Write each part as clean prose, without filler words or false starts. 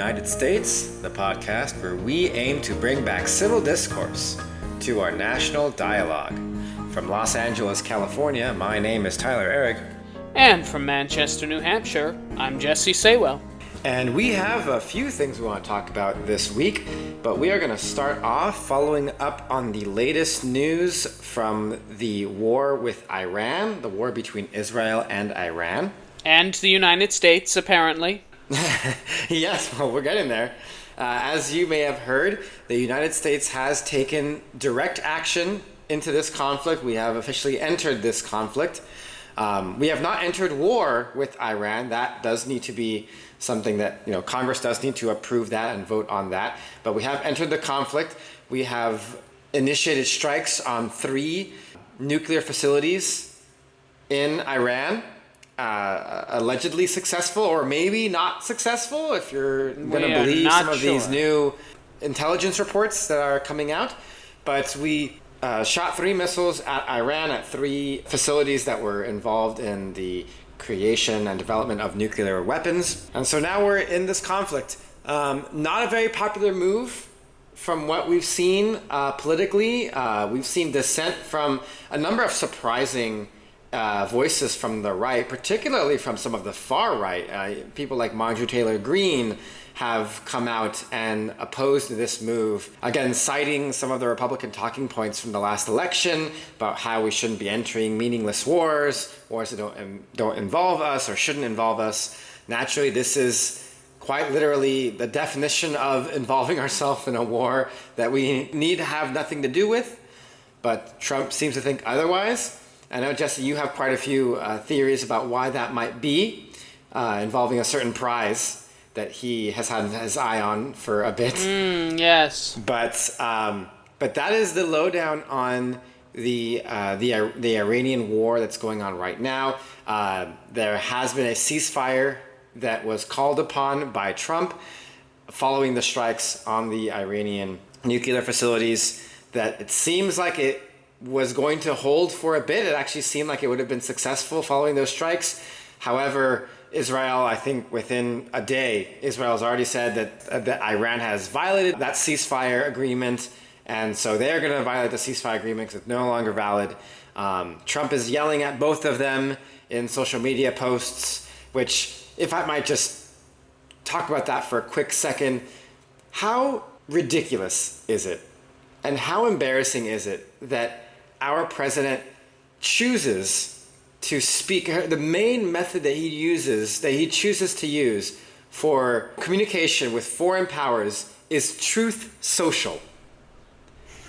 United States, the podcast where we aim to bring back civil discourse to our national dialogue. From Los Angeles, California, my name is Tyler Eric. And from Manchester, New Hampshire, I'm Jesse Saywell. And we have a few things we want to talk about this week, but we are going to start off following up on the latest news from the war with Iran, the war between Israel and Iran. And the United States, apparently. Yes, well, we're getting there. As you may have heard, the United States has taken direct action into this conflict. We have officially entered this conflict. We have not entered war with Iran. That does need to be something that, Congress does need to approve that and vote on that. But we have entered the conflict. We have initiated strikes on 3 nuclear facilities in Iran. Allegedly successful, or maybe not successful, if you're going to believe some of these new intelligence reports that are coming out. But we shot 3 missiles at Iran at 3 facilities that were involved in the creation and development of nuclear weapons. And so now we're in this conflict. Not a very popular move from what we've seen politically. We've seen dissent from a number of surprising voices from the right, particularly from some of the far right. People like Marjorie Taylor Greene have come out and opposed this move, again citing some of the Republican talking points from the last election about how we shouldn't be entering meaningless wars that don't involve us or shouldn't involve us. Naturally, this is quite literally the definition of involving ourselves in a war that we need to have nothing to do with, but Trump seems to think otherwise. I know, Jesse, you have quite a few theories about why that might be, involving a certain prize that he has had his eye on for a bit. Yes. But that is the lowdown on the Iranian war that's going on right now. There has been a ceasefire that was called upon by Trump following the strikes on the Iranian nuclear facilities. That it seems like it was going to hold for a bit. It actually seemed like it would have been successful following those strikes. However, Israel, I think within a day, Israel has already said that Iran has violated that ceasefire agreement, and so they're going to violate the ceasefire agreement because it's no longer valid. Trump is yelling at both of them in social media posts, which, if I might just talk about that for a quick second, how ridiculous is it? And how embarrassing is it that our president chooses to speak, the main method that he chooses to use for communication with foreign powers is Truth Social.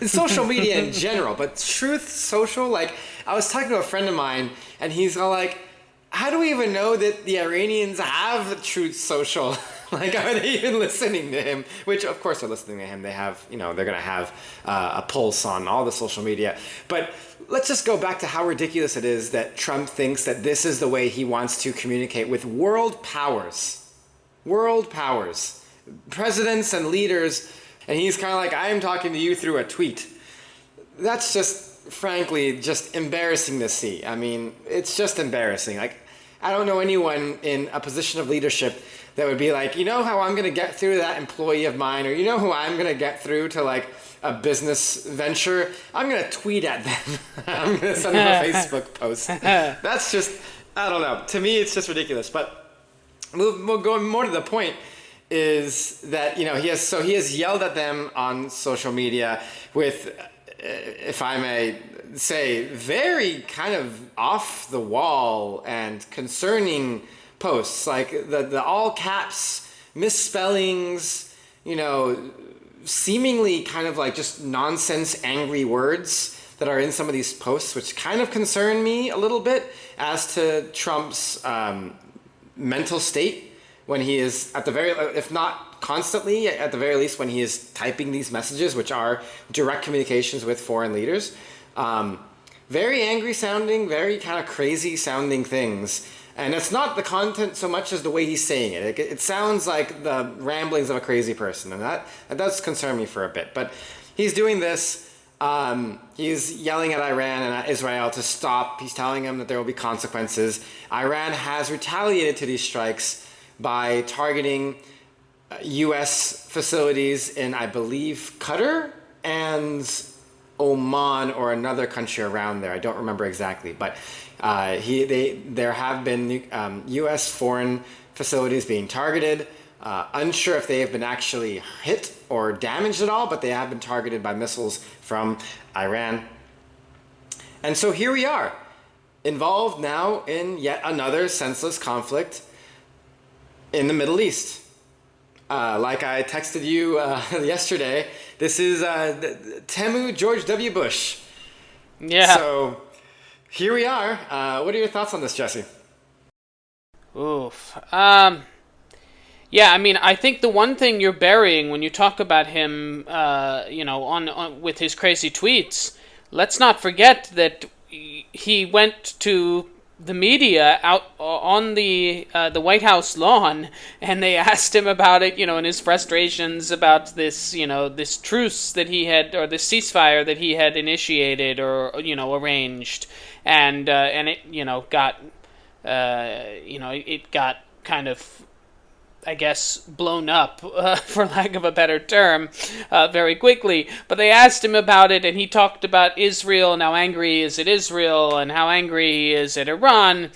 Social media in general, but Truth Social, like, I was talking to a friend of mine and he's all like, how do we even know that the Iranians have Truth Social? Like, are they even listening to him? Which, of course, they're listening to him. They have, they're going to have a pulse on all the social media. But let's just go back to how ridiculous it is that Trump thinks that this is the way he wants to communicate with world powers. World powers. Presidents and leaders. And he's kind of like, I am talking to you through a tweet. That's just, frankly, just embarrassing to see. I mean, it's just embarrassing. Like, I don't know anyone in a position of leadership that would be like, you know how I'm going to get through to that employee of mine, or you know who I'm going to get through to like a business venture? I'm going to tweet at them. I'm going to send them a Facebook post. That's just, I don't know. To me, it's just ridiculous. But we'll go more to the point is that, he has yelled at them on social media with, if I may say, very kind of off the wall and concerning posts, like the all caps misspellings, seemingly kind of like just nonsense angry words that are in some of these posts, which kind of concern me a little bit as to Trump's mental state when he is at the very, if not constantly, at the very least when he is typing these messages, which are direct communications with foreign leaders. Very angry sounding, very kind of crazy sounding things. And it's not the content so much as the way he's saying it. It sounds like the ramblings of a crazy person, and that does concern me for a bit. But he's doing this. He's yelling at Iran and at Israel to stop. He's telling them that there will be consequences. Iran has retaliated to these strikes by targeting U.S. facilities in, I believe, Qatar and Oman or another country around there. I don't remember exactly, but there have been U.S. foreign facilities being targeted. Unsure if they have been actually hit or damaged at all, but they have been targeted by missiles from Iran. And so here we are, involved now in yet another senseless conflict in the Middle East. Like I texted you yesterday, this is Temu George W. Bush. Yeah. So here we are. What are your thoughts on this, Jesse? Oof. Yeah, I mean, I think the one thing you're burying when you talk about him, on with his crazy tweets, let's not forget that he went to the media out on the White House lawn, and they asked him about it, and his frustrations about this, this truce that he had, or this ceasefire that he had initiated or arranged, and it got, it got kind of, I guess, blown up, for lack of a better term, very quickly. But they asked him about it, and he talked about Israel and how angry he is at Israel and how angry he is at Iran.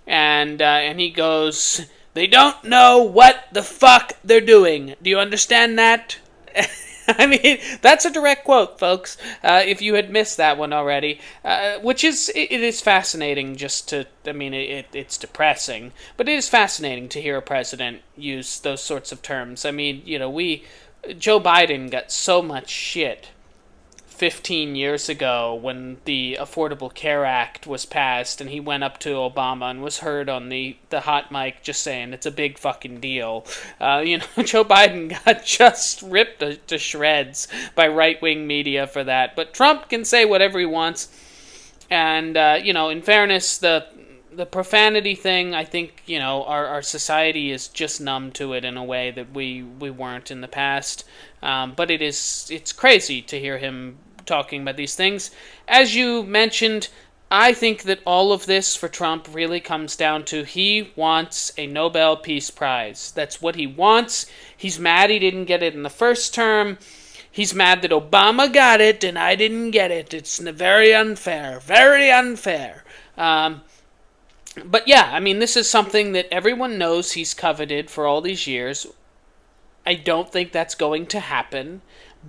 And he goes, "They don't know what the fuck they're doing. Do you understand that?" I mean, that's a direct quote, folks, if you had missed that one already, which is, it is fascinating just to, I mean, it's depressing, but it is fascinating to hear a president use those sorts of terms. I mean, Joe Biden got so much shit 15 years ago when the Affordable Care Act was passed, and he went up to Obama and was heard on the hot mic just saying it's a big fucking deal. Joe Biden got just ripped to shreds by right-wing media for that. But Trump can say whatever he wants. And, in fairness, the profanity thing, I think, our society is just numb to it in a way that we weren't in the past. But it's crazy to hear him talking about these things. As you mentioned, I think that all of this for Trump really comes down to he wants a Nobel Peace Prize. That's what he wants. He's mad he didn't get it in the first term. He's mad that Obama got it and I didn't get it. It's very unfair. Very unfair. But yeah, I mean, this is something that everyone knows he's coveted for all these years. I don't think that's going to happen.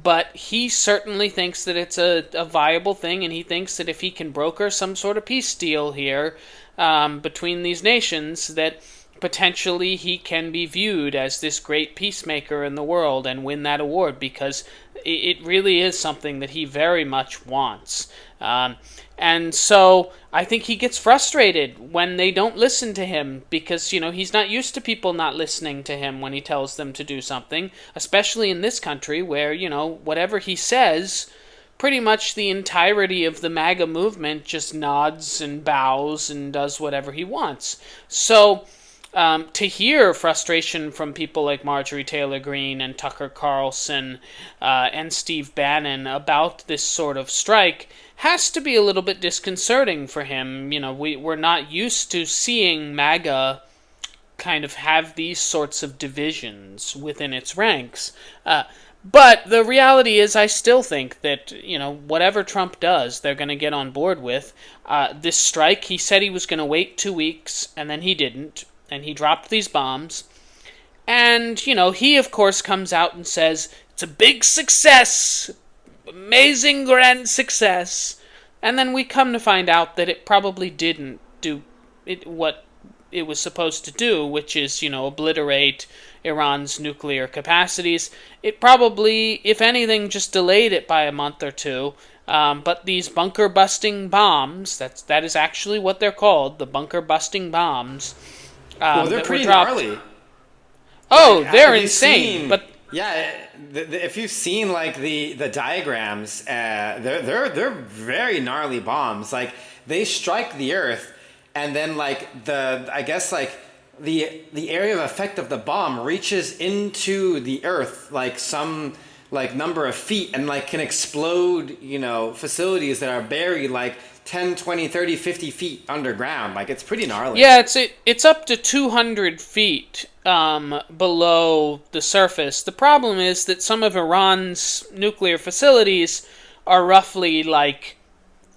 But he certainly thinks that it's a viable thing, and he thinks that if he can broker some sort of peace deal here between these nations, that potentially he can be viewed as this great peacemaker in the world and win that award, because it really is something that he very much wants. And so I think he gets frustrated when they don't listen to him because, he's not used to people not listening to him when he tells them to do something, especially in this country where, whatever he says, pretty much the entirety of the MAGA movement just nods and bows and does whatever he wants. So to hear frustration from people like Marjorie Taylor Greene and Tucker Carlson and Steve Bannon about this sort of strike has to be a little bit disconcerting for him. We're not used to seeing MAGA kind of have these sorts of divisions within its ranks. But the reality is I still think that, whatever Trump does, they're going to get on board with. This strike, he said he was going to wait 2 weeks, and then he didn't. And he dropped these bombs. And, he, of course, comes out and says, it's a big success, amazing grand success. And then we come to find out that it probably didn't do what it was supposed to do, which is, obliterate Iran's nuclear capacities. It probably, if anything, just delayed it by a month or two. But these bunker-busting bombs, that is actually what they're called, the bunker-busting bombs. Well, they're pretty gnarly. Oh, they're insane. But yeah, if you've seen the diagrams, they're very gnarly bombs. Like they strike the earth, and then the area of effect of the bomb reaches into the earth like some like number of feet and like can explode, facilities that are buried like 10, 20, 30, 50 feet underground. Like, it's pretty gnarly. Yeah, it's up to 200 feet below the surface. The problem is that some of Iran's nuclear facilities are roughly like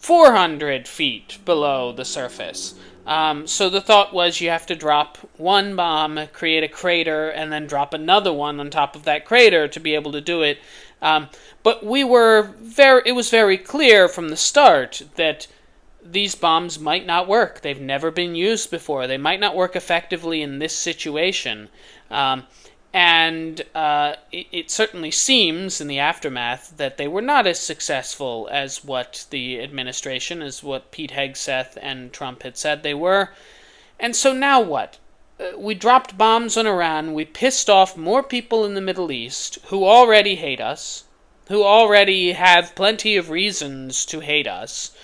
400 feet below the surface. So the thought was you have to drop one bomb, create a crater, and then drop another one on top of that crater to be able to do it. But it was very clear from the start that these bombs might not work. They've never been used before. They might not work effectively in this situation. It certainly seems in the aftermath that they were not as successful as what the administration, as what Pete Hegseth and Trump had said they were. And so now what? We dropped bombs on Iran. We pissed off more people in the Middle East who already hate us, who already have plenty of reasons to hate us,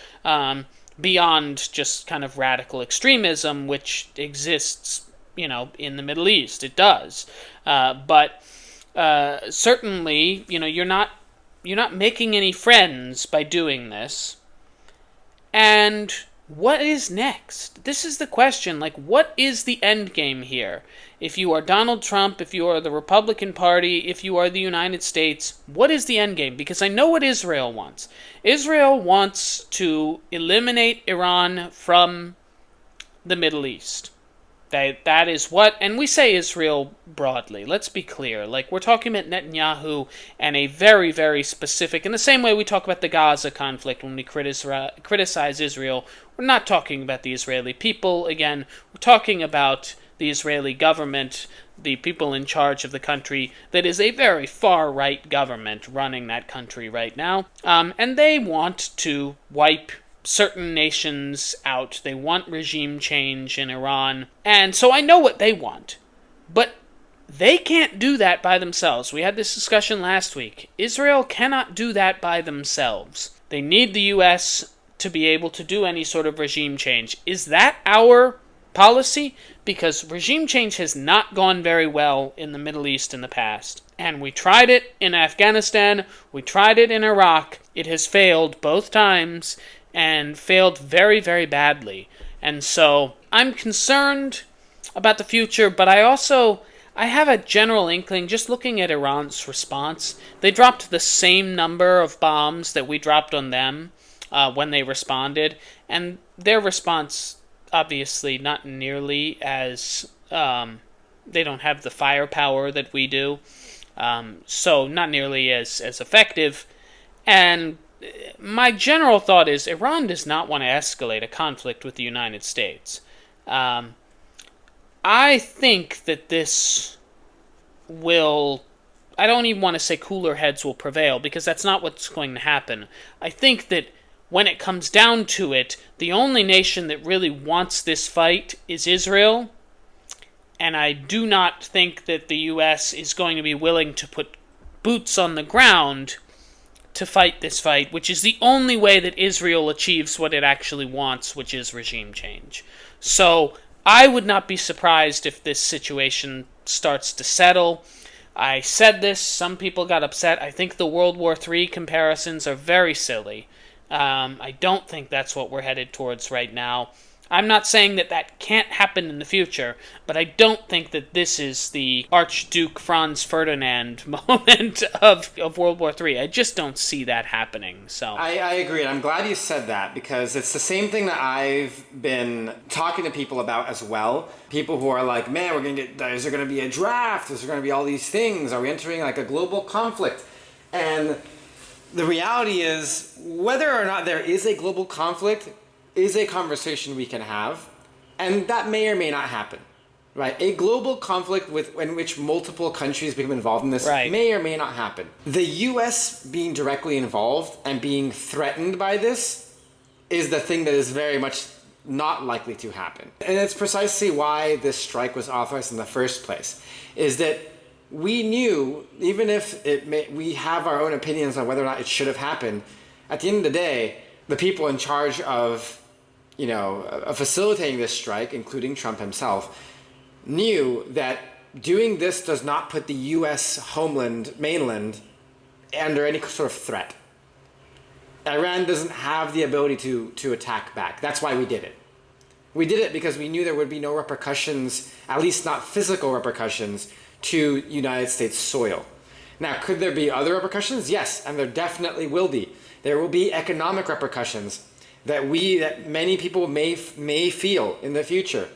beyond just kind of radical extremism, which exists, in the Middle East. It does. But certainly, you're not making any friends by doing this. And what is next? This is the question. Like, what is the end game here? If you are Donald Trump, if you are the Republican Party, if you are the United States, what is the end game? Because I know what Israel wants. Israel wants to eliminate Iran from the Middle East. That is what, and we say Israel broadly. Let's be clear. Like, we're talking about Netanyahu and a very, very specific, in the same way we talk about the Gaza conflict when we criticize Israel, we're not talking about the Israeli people. Again, we're talking about the Israeli government, the people in charge of the country, that is a very far-right government running that country right now. And they want to wipe certain nations out. They want regime change in Iran. And so I know what they want. But they can't do that by themselves. We had this discussion last week. Israel cannot do that by themselves. They need the U.S. to be able to do any sort of regime change. Is that our policy? Because regime change has not gone very well in the Middle East in the past. And we tried it in Afghanistan. We tried it in Iraq. It has failed both times, and failed very, very badly. And so I'm concerned about the future, but I have a general inkling, just looking at Iran's response. They dropped the same number of bombs that we dropped on them when they responded, and their response, obviously, not nearly as... they don't have the firepower that we do, so not nearly as effective. And my general thought is Iran does not want to escalate a conflict with the United States. I think that this will... I don't even want to say cooler heads will prevail, because that's not what's going to happen. I think that when it comes down to it, the only nation that really wants this fight is Israel, and I do not think that the U.S. is going to be willing to put boots on the ground to fight this fight, which is the only way that Israel achieves what it actually wants, which is regime change. So I would not be surprised if this situation starts to settle. I said this, some people got upset. I think the World War III comparisons are very silly. I don't think that's what we're headed towards right now. I'm not saying that can't happen in the future, but I don't think that this is the Archduke Franz Ferdinand moment of World War III. I just don't see that happening. So I agree, and I'm glad you said that, because it's the same thing that I've been talking to people about as well. People who are like, man, is there going to be a draft? Is there going to be all these things? Are we entering like a global conflict? And the reality is, whether or not there is a global conflict is a conversation we can have, and that may or may not happen, right? A global conflict in which multiple countries become involved in this may or may not happen. The U.S. being directly involved and being threatened by this is the thing that is very much not likely to happen. And it's precisely why this strike was authorized in the first place, is that we knew, even if we have our own opinions on whether or not it should have happened, at the end of the day, the people in charge of facilitating this strike, including Trump himself, knew that doing this does not put the U.S. mainland under any sort of threat. Iran doesn't have the ability to attack back. That's why we did it. We did it because we knew there would be no repercussions, at least not physical repercussions, to United States soil. Now, could there be other repercussions? Yes, and there definitely will be. There will be economic repercussions that many people may feel in the future.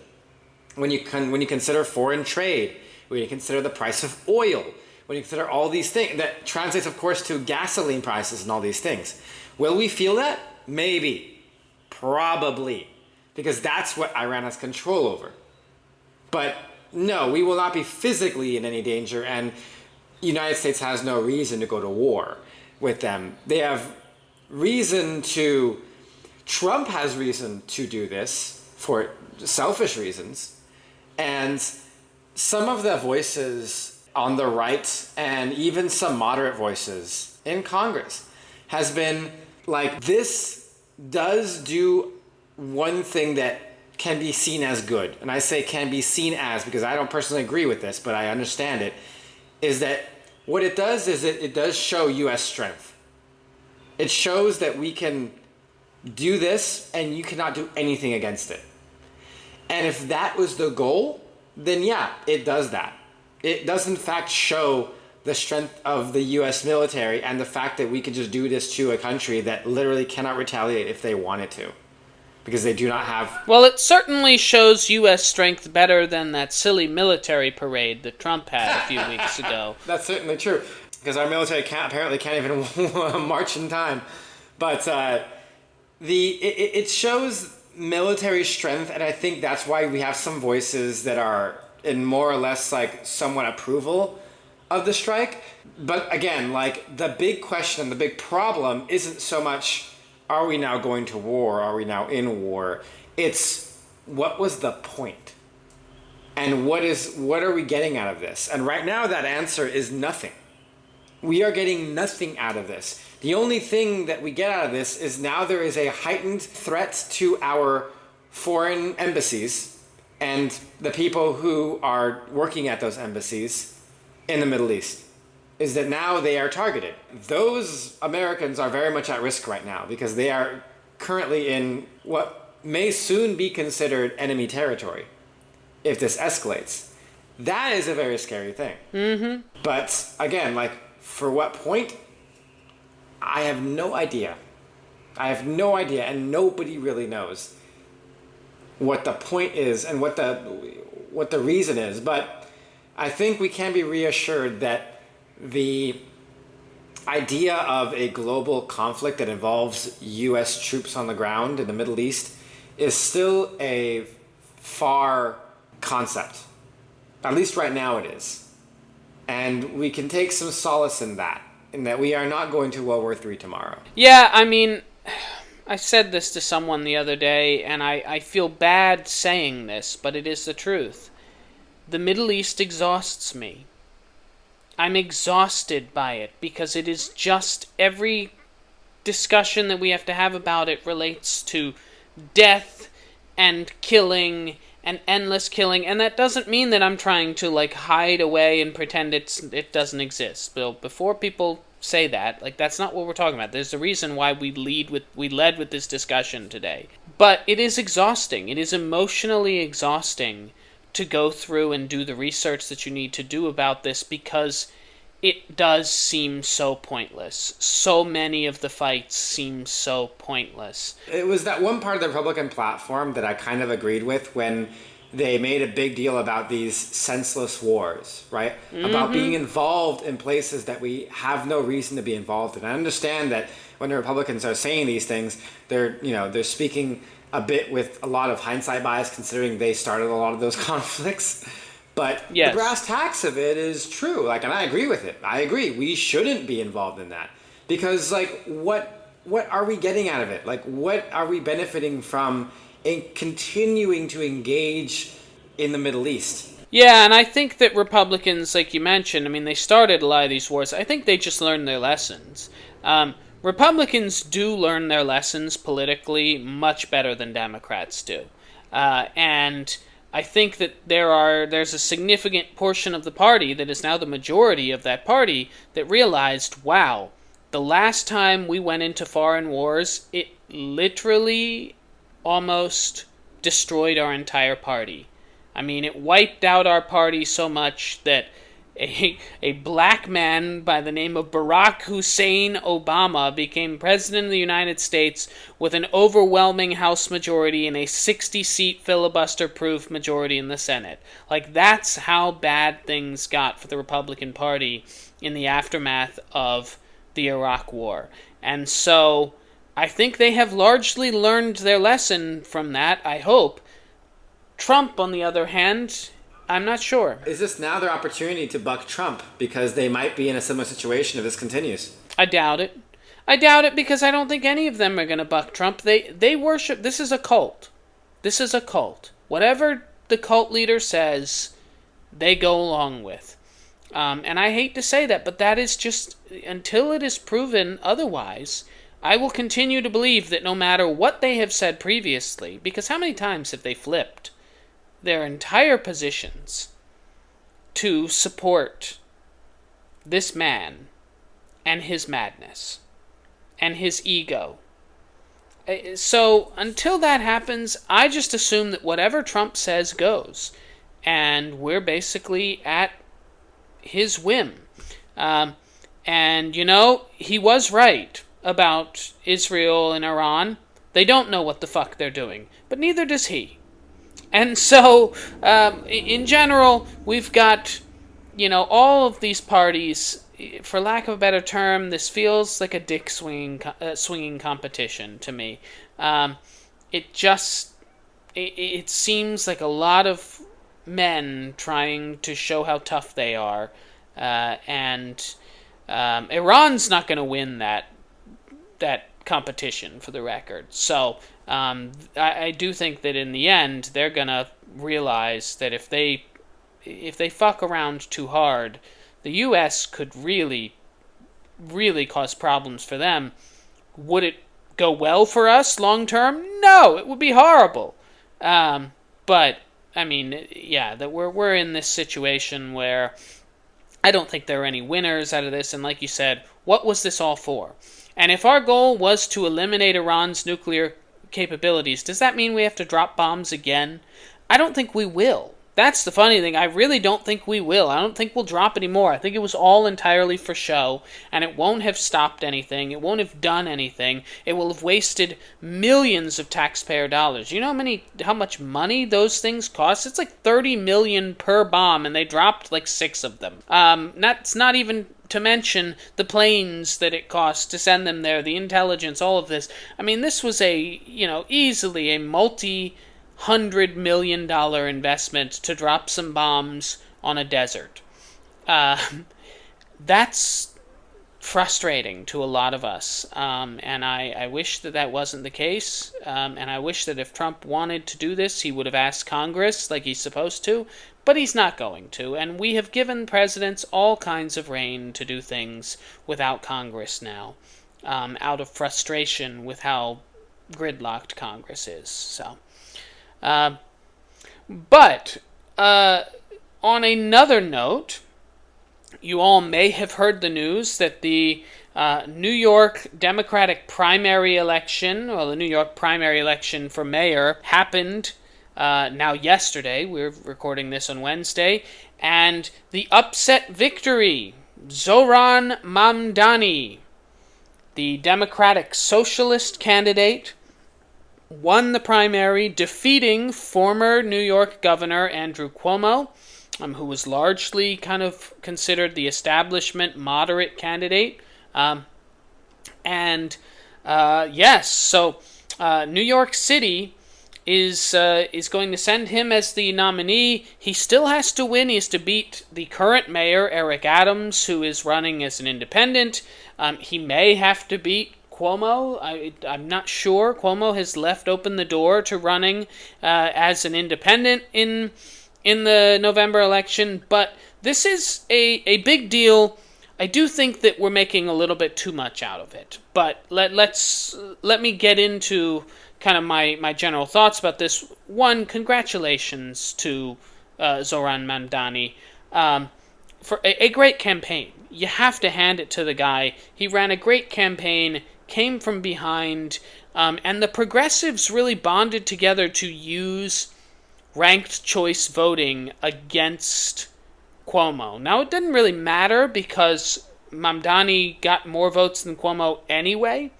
When you consider foreign trade, when you consider the price of oil, when you consider all these things, that translates, of course, to gasoline prices and all these things. Will we feel that? Maybe. Probably. Because that's what Iran has control over. But no, we will not be physically in any danger, and the United States has no reason to go to war with them. They have reason to... Trump has reason to do this for selfish reasons. And some of the voices on the right, and even some moderate voices in Congress, has been like, this does do one thing that can be seen as good. And I say can be seen as because I don't personally agree with this, but I understand it, is that what it does is it does show U.S. strength. It shows that we can do this and you cannot do anything against it. And if that was the goal, then yeah, it does that. It does in fact show the strength of the U.S. military and the fact that we can just do this to a country that literally cannot retaliate if they wanted to. Because they do not have... Well, it certainly shows U.S. strength better than that silly military parade that Trump had a few weeks ago. That's certainly true. Because our military apparently can't even march in time. But it shows military strength, and I think that's why we have some voices that are in more or less like somewhat approval of the strike. But again, like the big question, the big problem isn't so much, are we now going to war? Are we now in war? It's what was the point? And what are we getting out of this? And right now that answer is nothing. We are getting nothing out of this. The only thing that we get out of this is now there is a heightened threat to our foreign embassies and the people who are working at those embassies in the Middle East. Is that now they are targeted. Those Americans are very much at risk right now because they are currently in what may soon be considered enemy territory if this escalates. That is a very scary thing. Mm-hmm. But again, like, for what point? I have no idea. I have no idea, and nobody really knows what the point is and what the reason is. But I think we can be reassured that the idea of a global conflict that involves U.S. troops on the ground in the Middle East is still a far concept. At least right now it is. And we can take some solace in that we are not going to World War III tomorrow. Yeah, I mean, I said this to someone the other day, and I feel bad saying this, but it is the truth. The Middle East exhausts me. I'm exhausted by it because it is just every discussion that we have to have about it relates to death and killing and endless killing, and that doesn't mean that I'm trying to like hide away and pretend it doesn't exist. But before people say that, like, that's not what we're talking about. There's a reason why we led with this discussion today. But it is exhausting. It is emotionally exhausting to go through and do the research that you need to do about this because it does seem so pointless. So many of the fights seem so pointless. It was that one part of the Republican platform that I kind of agreed with when they made a big deal about these senseless wars, right? Mm-hmm. About being involved in places that we have no reason to be involved in. I understand that when the Republicans are saying these things, they're speaking a bit with a lot of hindsight bias, considering they started a lot of those conflicts. But yes, the brass tacks of it is true. Like, and I agree with it. I agree. We shouldn't be involved in that because, like, what are we getting out of it? Like, what are we benefiting from in continuing to engage in the Middle East? Yeah, and I think that Republicans, like you mentioned, I mean, they started a lot of these wars. I think they just learned their lessons. Republicans do learn their lessons politically much better than Democrats do. And I think that there's a significant portion of the party that is now the majority of that party that realized, wow, the last time we went into foreign wars, it literally almost destroyed our entire party. I mean, it wiped out our party so much that a black man by the name of Barack Hussein Obama became president of the United States with an overwhelming House majority and a 60-seat filibuster-proof majority in the Senate. Like, that's how bad things got for the Republican Party in the aftermath of the Iraq War. And so I think they have largely learned their lesson from that, I hope. Trump, on the other hand, I'm not sure. Is this now their opportunity to buck Trump because they might be in a similar situation if this continues? I doubt it. I doubt it because I don't think any of them are going to buck Trump. They worship. This is a cult. This is a cult. Whatever the cult leader says, they go along with. And I hate to say that, but that is just, until it is proven otherwise, I will continue to believe that no matter what they have said previously, because how many times have they flipped their entire positions to support this man and his madness and his ego. So until that happens, I just assume that whatever Trump says goes, and we're basically at his whim. And, you know, he was right about Israel and Iran. They don't know what the fuck they're doing, but neither does he. And so, in general, we've got, you know, all of these parties, for lack of a better term, this feels like a dick swinging competition to me. It seems like a lot of men trying to show how tough they are, and Iran's not going to win that competition, for the record. So I do think that in the end they're gonna realize that if they fuck around too hard, the U.S. could really cause problems for them. Would it go well for us long term? No, it would be horrible. But I mean, yeah, that we're in this situation where I don't think there are any winners out of this. And like you said, what was this all for? And if our goal was to eliminate Iran's nuclear capabilities, does that mean we have to drop bombs again? I don't think we will. That's the funny thing. I really don't think we will. I don't think we'll drop any more. I think it was all entirely for show, and it won't have stopped anything. It won't have done anything. It will have wasted millions of taxpayer dollars. You know how much money those things cost? It's like $30 million per bomb, and they dropped like 6 of them. That's not even to mention the planes that it cost to send them there, the intelligence, all of this. I mean, this was easily a multi-$100 million investment to drop some bombs on a desert. That's frustrating to a lot of us, and I wish that wasn't the case, and I wish that if Trump wanted to do this, he would have asked Congress like he's supposed to, but he's not going to, and we have given presidents all kinds of reign to do things without Congress now, out of frustration with how gridlocked Congress is. So, but on another note, you all may have heard the news that the New York Democratic primary election, the New York primary election for mayor, happened now yesterday. We're recording this on Wednesday. And the upset victory, Zohran Mamdani, the Democratic Socialist candidate, won the primary, defeating former New York Governor Andrew Cuomo, who was largely kind of considered the establishment moderate candidate. Yes, so New York City is going to send him as the nominee. He still has to win. He has to beat the current mayor, Eric Adams, who is running as an independent. He may have to beat Cuomo. I'm not sure. Cuomo has left open the door to running as an independent in the November election, but this is a big deal. I do think that we're making a little bit too much out of it, but let me get into kind of my general thoughts about this. One, congratulations to Zoran Mamdani for a great campaign. You have to hand it to the guy. He ran a great campaign, came from behind, and the progressives really bonded together to use ranked choice voting against Cuomo. Now, it didn't really matter because Mamdani got more votes than Cuomo anyway,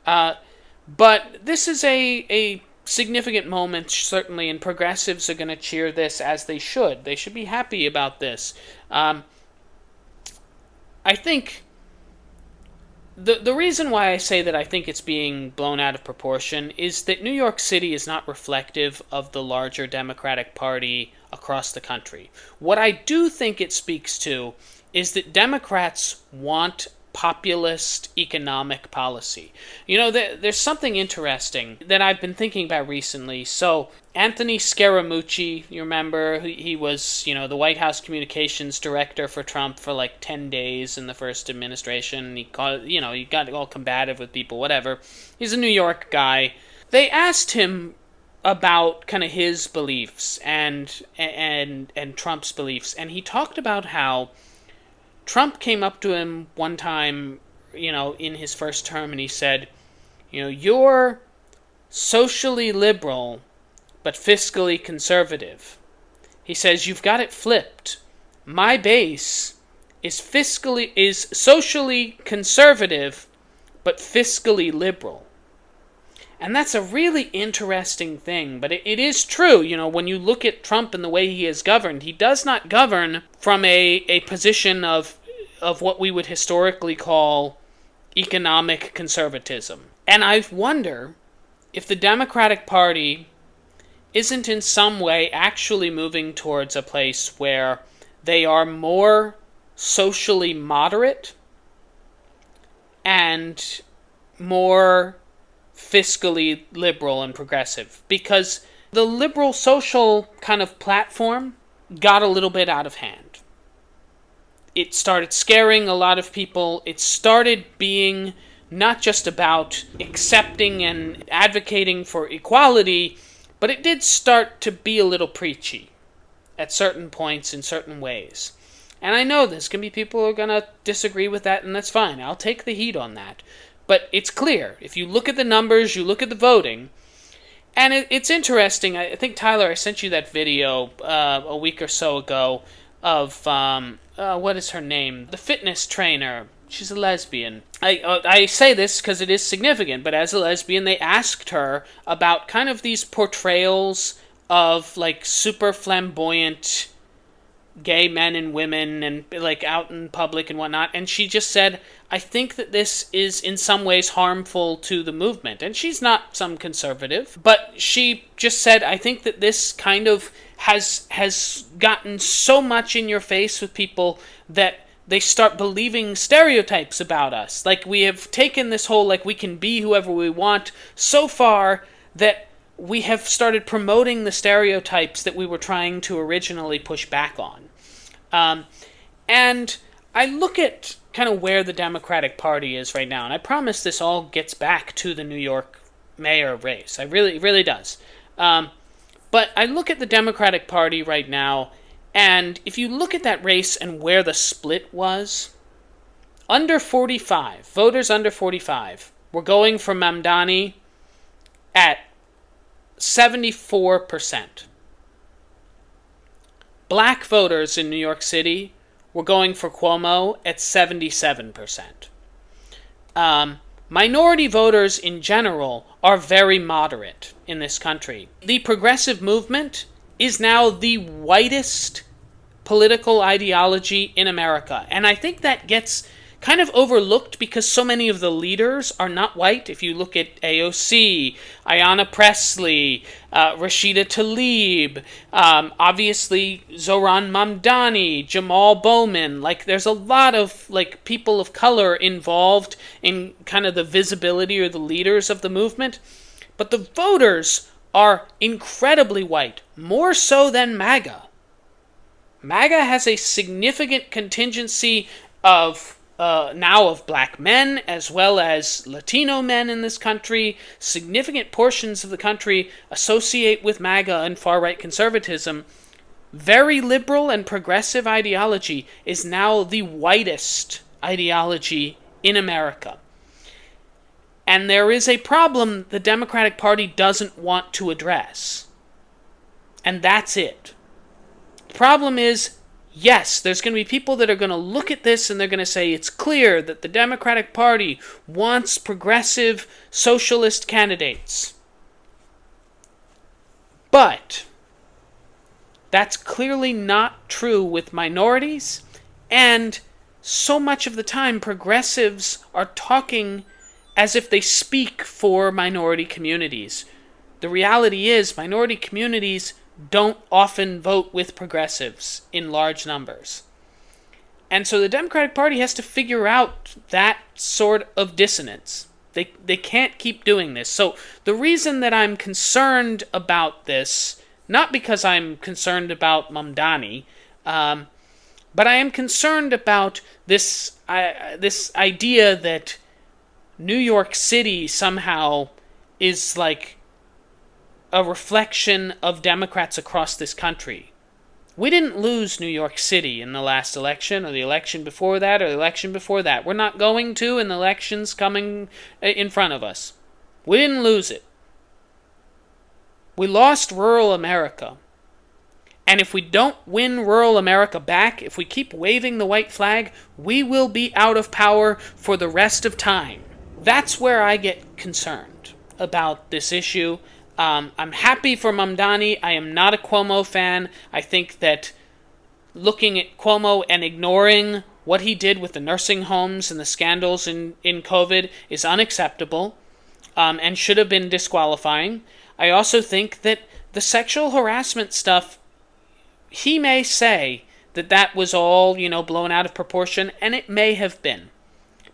but this is a significant moment, certainly, and progressives are going to cheer this as they should. They should be happy about this. I think the reason why I say that I think it's being blown out of proportion is that New York City is not reflective of the larger Democratic Party across the country. What I do think it speaks to is that Democrats want populist economic policy. You know, there's something interesting that I've been thinking about recently. So, Anthony Scaramucci, you remember, he was, the White House communications director for Trump for like 10 days in the first administration. He got all combative with people, whatever. He's a New York guy. They asked him about kind of his beliefs and Trump's beliefs, and he talked about how Trump came up to him one time, in his first term, and he said, you're socially liberal, but fiscally conservative. He says, you've got it flipped. My base is socially conservative, but fiscally liberal. And that's a really interesting thing, but it is true. When you look at Trump and the way he has governed, he does not govern from a position of what we would historically call economic conservatism. And I wonder if the Democratic Party isn't in some way actually moving towards a place where they are more socially moderate and more fiscally liberal and progressive, because the liberal social kind of platform got a little bit out of hand. It started scaring a lot of people. It started being not just about accepting and advocating for equality, but it did start to be a little preachy at certain points in certain ways. And I know there's going to be people who are going to disagree with that, and that's fine. I'll take the heat on that. But it's clear. If you look at the numbers, you look at the voting, and it's interesting. I think, Tyler, I sent you that video a week or so ago of, what is her name? The fitness trainer. She's a lesbian. I say this because it is significant, but as a lesbian, they asked her about kind of these portrayals of, like, super flamboyant gay men and women and, like, out in public and whatnot, and she just said, I think that this is in some ways harmful to the movement. And she's not some conservative, but she just said, I think that this kind of has gotten so much in your face with people that they start believing stereotypes about us. Like, we have taken this whole, like, we can be whoever we want so far that we have started promoting the stereotypes that we were trying to originally push back on. And I look at kind of where the Democratic Party is right now, and I promise this all gets back to the New York mayor race. It really does. But I look at the Democratic Party right now, and if you look at that race and where the split was, under 45, voters under 45, were going for Mamdani at 74%. Black voters in New York City were going for Cuomo at 77%. Minority voters in general are very moderate in this country. The progressive movement is now the whitest political ideology in America. And I think that gets kind of overlooked because so many of the leaders are not white. If you look at AOC, Ayanna Pressley, Rashida Tlaib, obviously Zoran Mamdani, Jamal Bowman, like there's a lot of like people of color involved in kind of the visibility or the leaders of the movement. But the voters are incredibly white, more so than MAGA. MAGA has a significant contingency of now of black men as well as Latino men in this country. Significant portions of the country associate with MAGA and far-right conservatism. Very liberal and progressive ideology is now the whitest ideology in America. And there is a problem the Democratic Party doesn't want to address. And that's it. The problem is, yes, there's going to be people that are going to look at this and they're going to say it's clear that the Democratic Party wants progressive socialist candidates. But that's clearly not true with minorities, and so much of the time progressives are talking as if they speak for minority communities. The reality is minority communities don't often vote with progressives in large numbers. And so the Democratic Party has to figure out that sort of dissonance. They can't keep doing this. So the reason that I'm concerned about this, not because I'm concerned about Mamdani, but I am concerned about this idea that New York City somehow is like a reflection of Democrats across this country. We didn't lose New York City in the last election, or the election before that, or the election before that. We're not going to in the elections coming in front of us. We didn't lose it. We lost rural America. And if we don't win rural America back, if we keep waving the white flag, we will be out of power for the rest of time. That's where I get concerned about this issue. I'm happy for Mamdani. I am not a Cuomo fan. I think that looking at Cuomo and ignoring what he did with the nursing homes and the scandals in COVID is unacceptable, and should have been disqualifying. I also think that the sexual harassment stuff, he may say that was all, blown out of proportion, and it may have been.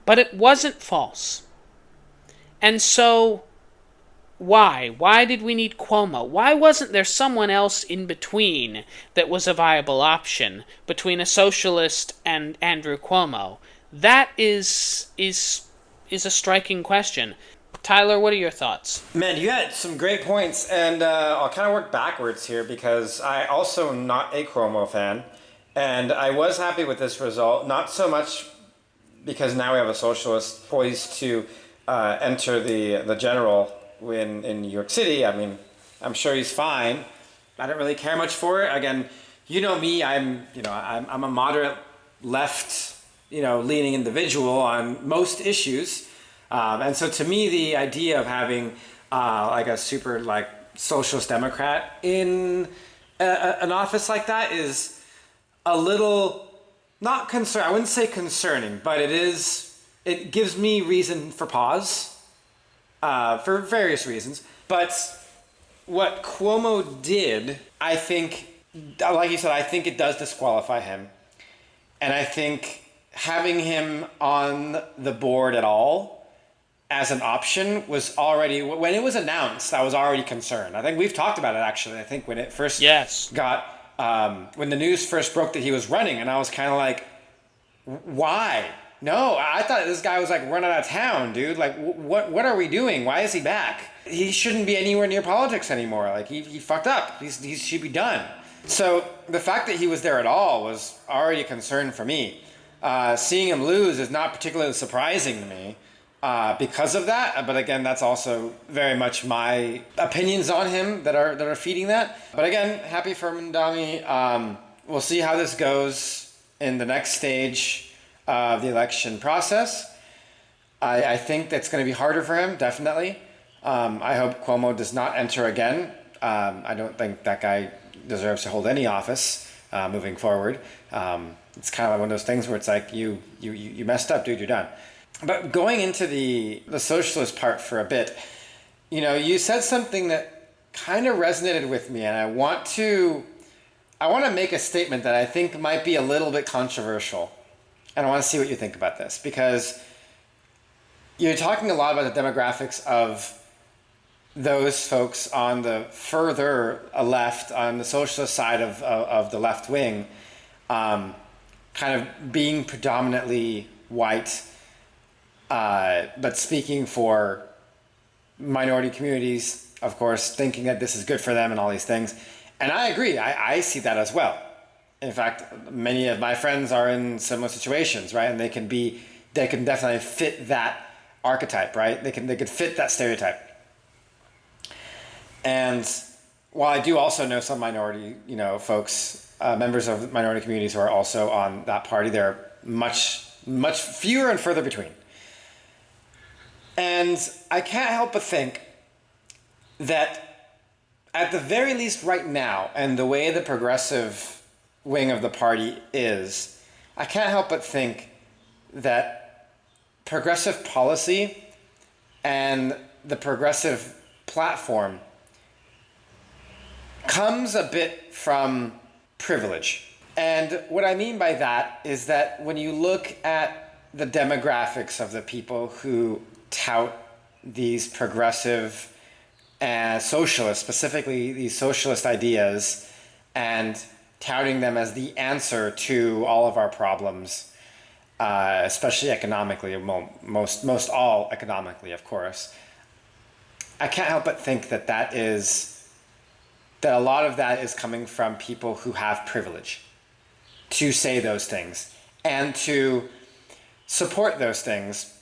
But it wasn't false. And so, why? Why did we need Cuomo? Why wasn't there someone else in between that was a viable option between a socialist and Andrew Cuomo? That is a striking question. Tyler, what are your thoughts? Man, you had some great points, and I'll kind of work backwards here because I also am not a Cuomo fan, and I was happy with this result, not so much because now we have a socialist poised to enter the general in New York City. I mean, I'm sure he's fine. I don't really care much for it. Again, you know me, I'm a moderate left, leaning individual on most issues. And so to me, the idea of having like a super socialist Democrat in an office like that is a little not concern. I wouldn't say concerning, but it gives me reason for pause for various reasons. But what Cuomo did, I think, like you said, I think it does disqualify him. And I think having him on the board at all as an option was already, when it was announced, I was already concerned. I think we've talked about it actually. I think when it first when the news first broke that he was running, and I was kind of like, why? No, I thought this guy was running out of town, dude. What are we doing? Why is he back? He shouldn't be anywhere near politics anymore. He fucked up. He should be done. So the fact that he was there at all was already a concern for me. Seeing him lose is not particularly surprising to me. Because of that, but again, that's also very much my opinions on him that are feeding that. But again, happy for Mamdani. We'll see how this goes in the next stage of the election process. I think that's going to be harder for him, definitely. I hope Cuomo does not enter again. I don't think that guy deserves to hold any office moving forward. It's kind of like one of those things where it's like you messed up, dude. You're done. But going into the socialist part for a bit, you said something that kind of resonated with me, and I want to make a statement that I think might be a little bit controversial, and I want to see what you think about this, because you're talking a lot about the demographics of those folks on the further left, on the socialist side of the left wing, kind of being predominantly white, but speaking for minority communities, of course, thinking that this is good for them and all these things. And I agree, I see that as well. In fact, many of my friends are in similar situations, right? And they can definitely fit that archetype, right? They could fit that stereotype. And while I do also know some minority, folks, members of minority communities who are also on that party, they're much, much fewer and further between. And I can't help but think that at the very least right now, and the way the progressive wing of the party is, I can't help but think that progressive policy and the progressive platform comes a bit from privilege. And what I mean by that is that when you look at the demographics of the people who tout these progressive and socialist, specifically these socialist ideas, and touting them as the answer to all of our problems, especially economically, most all economically, of course, I can't help but think that that a lot of that is coming from people who have privilege to say those things and to support those things,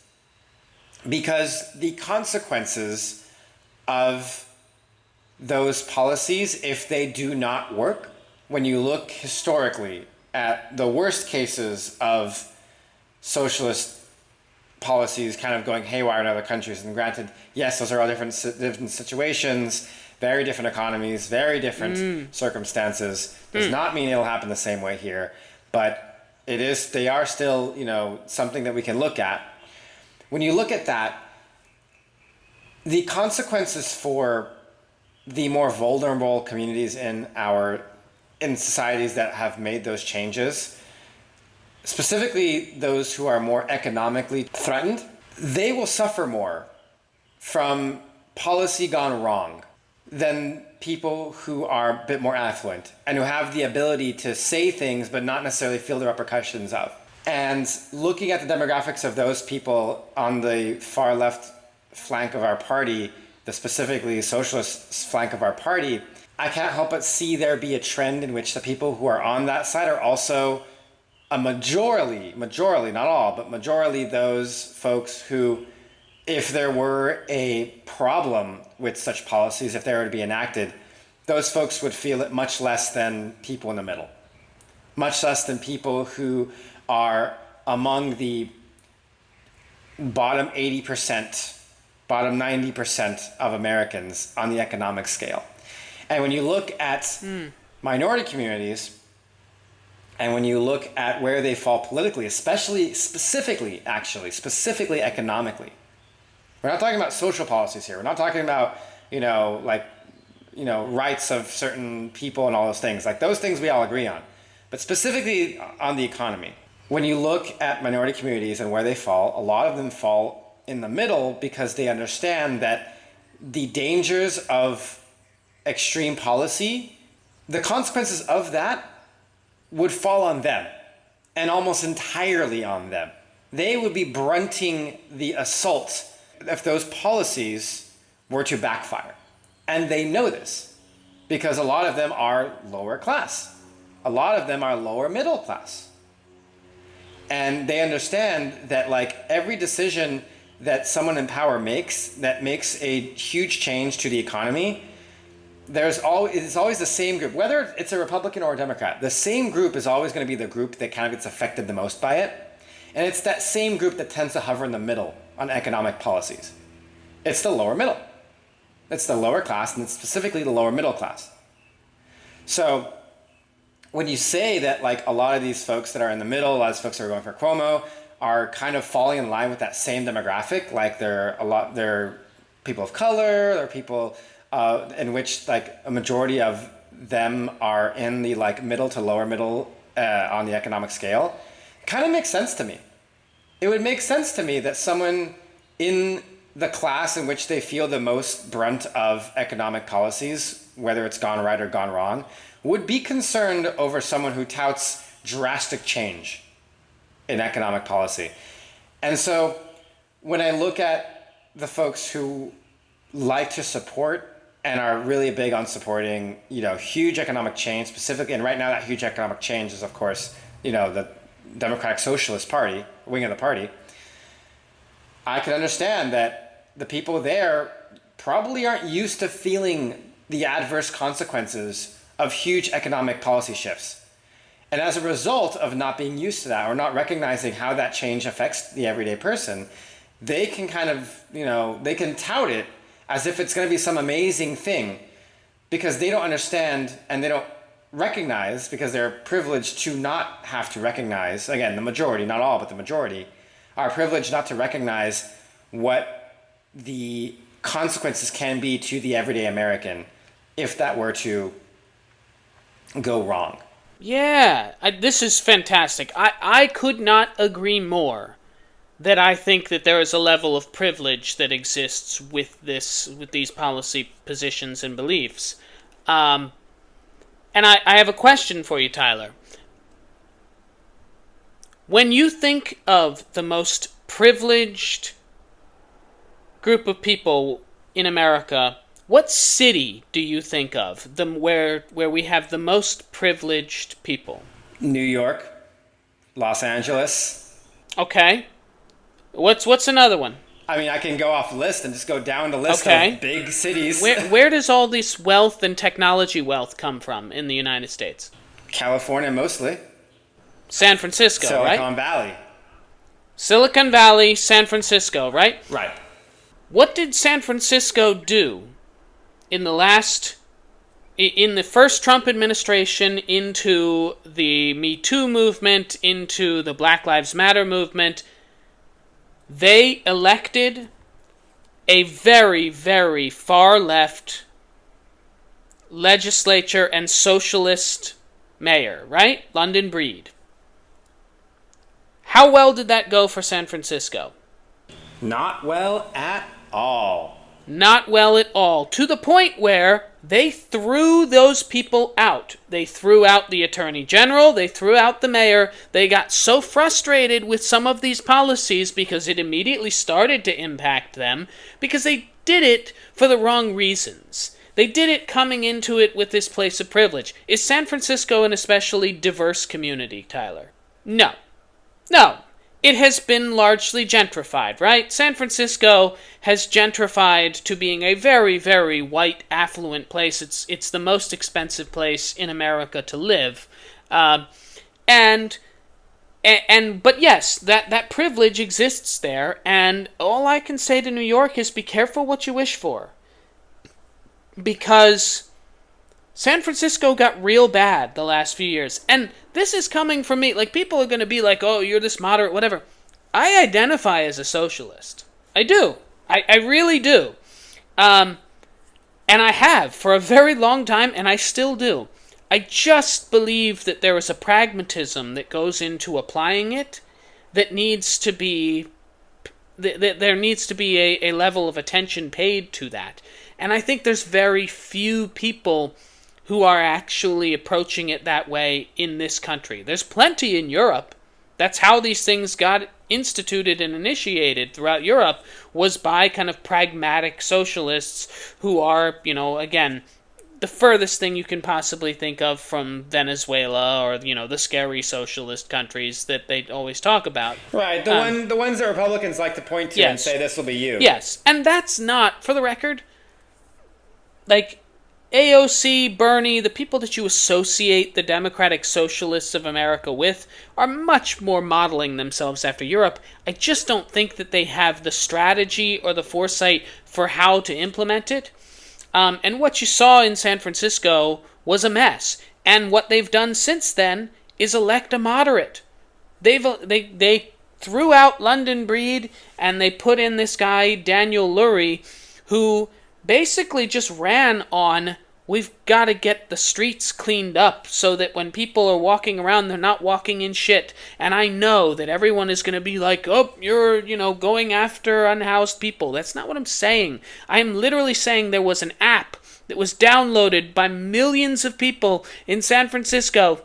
because the consequences of those policies, if they do not work, when you look historically at the worst cases of socialist policies kind of going haywire in other countries, and granted, yes, those are all different situations, very different economies, very different circumstances. Does not mean it'll happen the same way here, but they are still, something that we can look at. When you look at that, the consequences for the more vulnerable communities in societies that have made those changes, specifically those who are more economically threatened, they will suffer more from policy gone wrong than people who are a bit more affluent and who have the ability to say things but not necessarily feel the repercussions of. And looking at the demographics of those people on the far left flank of our party, the specifically socialist flank of our party, I can't help but see there be a trend in which the people who are on that side are also a majority, not all, but majority those folks who, if there were a problem with such policies, if they were to be enacted, those folks would feel it much less than people in the middle, much less than people who are among the bottom 80%, bottom 90% of Americans on the economic scale. And when you look at minority communities, and when you look at where they fall politically, specifically economically, we're not talking about social policies here. We're not talking about, rights of certain people and all those things. Like those things we all agree on. But specifically on the economy, when you look at minority communities and where they fall, a lot of them fall in the middle because they understand that the dangers of extreme policy, the consequences of that would fall on them, and almost entirely on them. They would be brunting the assault if those policies were to backfire. And they know this because a lot of them are lower class. A lot of them are lower middle class. And they understand that every decision that someone in power makes that makes a huge change to the economy, it's always the same group, whether it's a Republican or a Democrat. The same group is always going to be the group that kind of gets affected the most by it. And it's that same group that tends to hover in the middle on economic policies. It's the lower middle. It's the lower class, and it's specifically the lower middle class. So when you say that a lot of these folks that are in the middle, a lot of these folks that are going for Cuomo, are kind of falling in line with that same demographic, they're people of color, they're people in which a majority of them are in the middle to lower middle on the economic scale, kind of makes sense to me. It would make sense to me that someone in the class in which they feel the most brunt of economic policies, whether it's gone right or gone wrong, would be concerned over someone who touts drastic change in economic policy. And so when I look at the folks who like to support and are really big on supporting, huge economic change specifically, and right now that huge economic change is, of course, the Democratic Socialist Party, wing of the party, I can understand that the people there probably aren't used to feeling the adverse consequences of huge economic policy shifts. And as a result of not being used to that or not recognizing how that change affects the everyday person, they can kind of, they can tout it as if it's going to be some amazing thing because they don't understand and they don't recognize, because they're privileged to not have to recognize, again, the majority, not all, but the majority, are privileged not to recognize what the consequences can be to the everyday American if that were to go wrong. Yeah, this is fantastic. I could not agree more that I think that there is a level of privilege that exists with these policy positions and beliefs. And I have a question for you, Tyler. When you think of the most privileged group of people in America, what city do you think of where we have the most privileged people? New York, Los Angeles. Okay. What's another one? I mean, I can go off the list and just go down the list of big cities. Where does all this wealth and technology wealth come from in the United States? California, mostly. San Francisco, right? Silicon Valley. Silicon Valley, San Francisco, right? Right. What did San Francisco do in the first Trump administration, into the Me Too movement, into the Black Lives Matter movement? They elected a very, very far-left legislature and socialist mayor, right? London Breed. How well did that go for San Francisco? Not well at all. Not well at all. To the point where they threw those people out. They threw out the attorney general. They threw out the mayor. They got so frustrated with some of these policies because it immediately started to impact them, because they did it for the wrong reasons. They did it coming into it with this place of privilege. Is San Francisco an especially diverse community, Tyler? No. No. It has been largely gentrified, right? San Francisco has gentrified to being a very, very white, affluent place. It's the most expensive place in America to live. But yes, that privilege exists there, and all I can say to New York is be careful what you wish for. Because San Francisco got real bad the last few years. And this is coming from me. Like, people are going to be like, oh, you're this moderate, whatever. I identify as a socialist. I do. I really do. And I have for a very long time, and I still do. I just believe that there is a pragmatism that goes into applying it that needs to be... there needs to be a level of attention paid to that. And I think there's very few people who are actually approaching it that way in this country. There's plenty in Europe. That's how these things got instituted and initiated throughout Europe, was by kind of pragmatic socialists who are, again, the furthest thing you can possibly think of from Venezuela or, the scary socialist countries that they always talk about. Right, the ones that Republicans like to point to and say, this will be you. Yes, and that's not, for the record, like, AOC, Bernie, the people that you associate the Democratic Socialists of America with are much more modeling themselves after Europe. I just don't think that they have the strategy or the foresight for how to implement it. And what you saw in San Francisco was a mess. And what they've done since then is elect a moderate. They threw out London Breed and they put in this guy, Daniel Lurie, who basically just ran on, we've got to get the streets cleaned up so that when people are walking around, they're not walking in shit. And I know that everyone is going to be like, oh, you're, going after unhoused people. That's not what I'm saying. I am literally saying there was an app that was downloaded by millions of people in San Francisco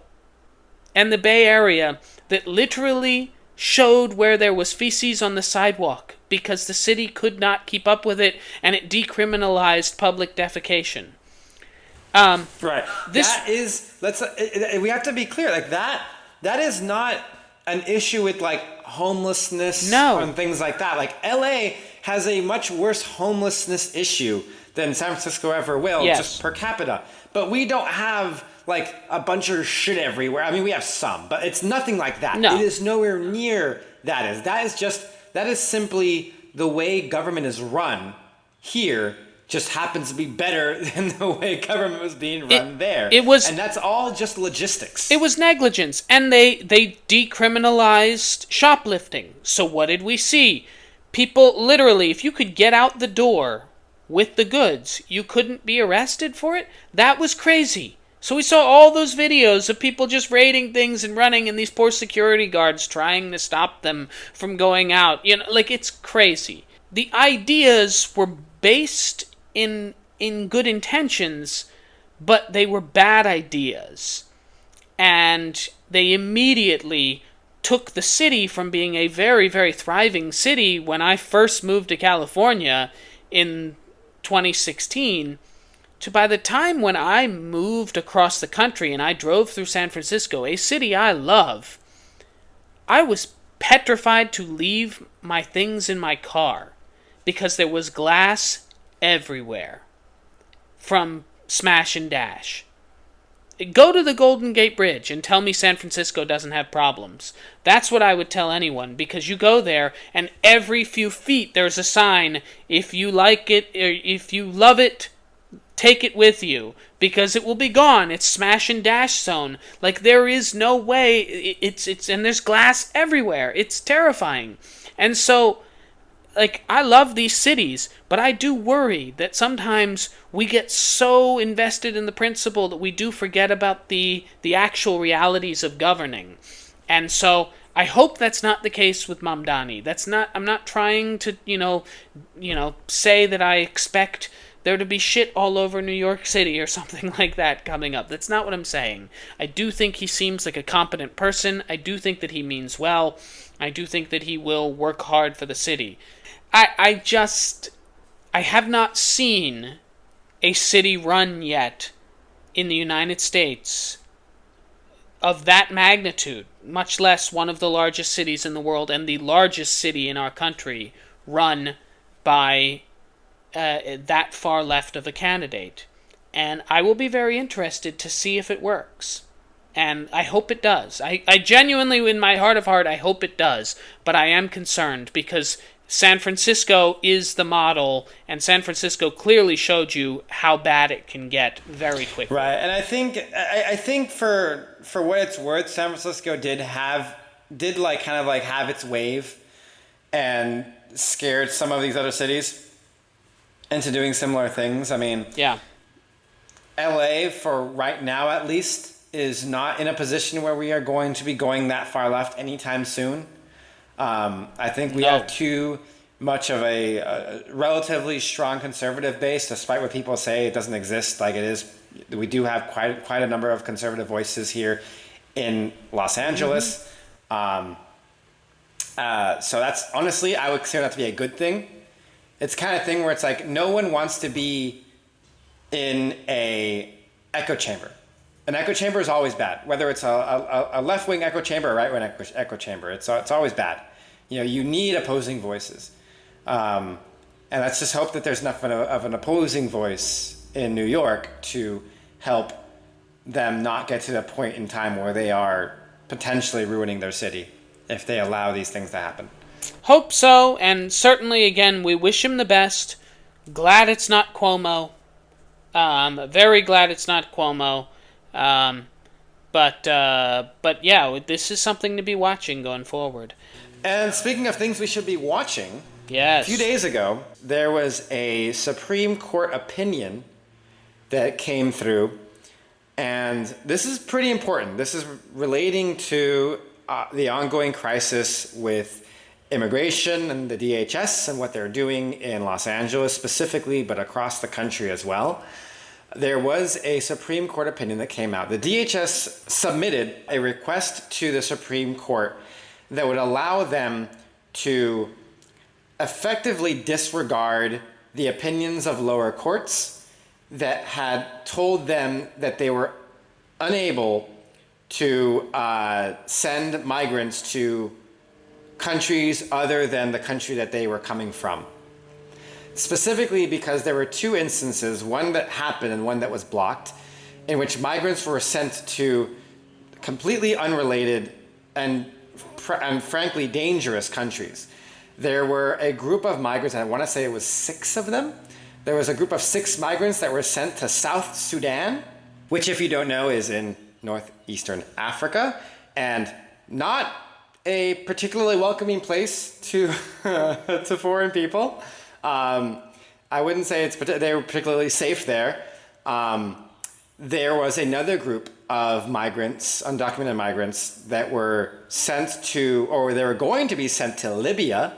and the Bay Area that literally showed where there was feces on the sidewalk because the city could not keep up with it, and it decriminalized public defecation. Right. That is, we have to be clear, like that is not an issue with like homelessness and things like that. Like LA has a much worse homelessness issue than San Francisco ever will, just per capita. But we don't have like a bunch of shit everywhere. I mean, we have some, but it's nothing like that. No. It is nowhere near that. That is simply the way government is run here. Just happens to be better than the way government was being run there. And that's all just logistics. It was negligence, and they decriminalized shoplifting. So what did we see? People, literally, if you could get out the door with the goods, you couldn't be arrested for it? That was crazy. So we saw all those videos of people just raiding things and running, and these poor security guards trying to stop them from going out. You know, like, it's crazy. The ideas were based in good intentions, but they were bad ideas. And they immediately took the city from being a very, very thriving city when I first moved to California in 2016 to by the time when I moved across the country and I drove through San Francisco, a city I love, I was petrified to leave my things in my car because there was glass everywhere from smash and dash. Go to the Golden Gate Bridge and tell me San Francisco doesn't have problems. That's what I would tell anyone, because you go there and every few feet there's a sign, if you like it, or if you love it, take it with you, because it will be gone. It's smash and dash zone. Like, there is no way. It's and there's glass everywhere. It's terrifying. And so, like, I love these cities, but I do worry that sometimes we get so invested in the principle that we do forget about the actual realities of governing. And so I hope that's not the case with Mamdani. I'm not trying to, say that I expect there to be shit all over New York City or something like that coming up. That's not what I'm saying. I do think he seems like a competent person. I do think that he means well. I do think that he will work hard for the city. I have not seen a city run yet in the United States of that magnitude, much less one of the largest cities in the world and the largest city in our country, run by that far left of a candidate. And I will be very interested to see if it works. And I hope it does. I genuinely, in my heart of heart, I hope it does. But I am concerned because San Francisco is the model, and San Francisco clearly showed you how bad it can get very quickly. Right, and I think for what it's worth, San Francisco did have its wave, and scared some of these other cities into doing similar things. I mean, yeah, LA, for right now at least, is not in a position where we are going to be going that far left anytime soon. I think we have too much of a relatively strong conservative base, despite what people say it doesn't exist like it is. We do have quite a number of conservative voices here in Los Angeles. Mm-hmm. So that's, honestly, I would consider that to be a good thing. It's the kind of thing where it's like no one wants to be in a echo chamber. An echo chamber is always bad, whether it's a left-wing echo chamber or a right-wing echo chamber. It's always bad. You need opposing voices. And let's just hope that there's enough of an opposing voice in New York to help them not get to the point in time where they are potentially ruining their city if they allow these things to happen. Hope so, and certainly, again, we wish him the best. Glad it's not Cuomo. Very glad it's not Cuomo. But yeah, this is something to be watching going forward. And speaking of things we should be watching, yes, a few days ago, there was a Supreme Court opinion that came through, and this is pretty important. This is relating to the ongoing crisis with immigration and the DHS and what they're doing in Los Angeles specifically, but across the country as well. There was a Supreme Court opinion that came out. The DHS submitted a request to the Supreme Court that would allow them to effectively disregard the opinions of lower courts that had told them that they were unable to send migrants to countries other than the country that they were coming from. Specifically because there were two instances, one that happened and one that was blocked, in which migrants were sent to completely unrelated and frankly dangerous countries. There were a group of migrants, and I want to say it was 6 of them. There was a group of 6 migrants that were sent to South Sudan, which, if you don't know, is in northeastern Africa, and not a particularly welcoming place to to foreign people. I wouldn't say they were particularly safe there. There was another group of migrants, undocumented migrants, that were sent to, or they were going to be sent to Libya.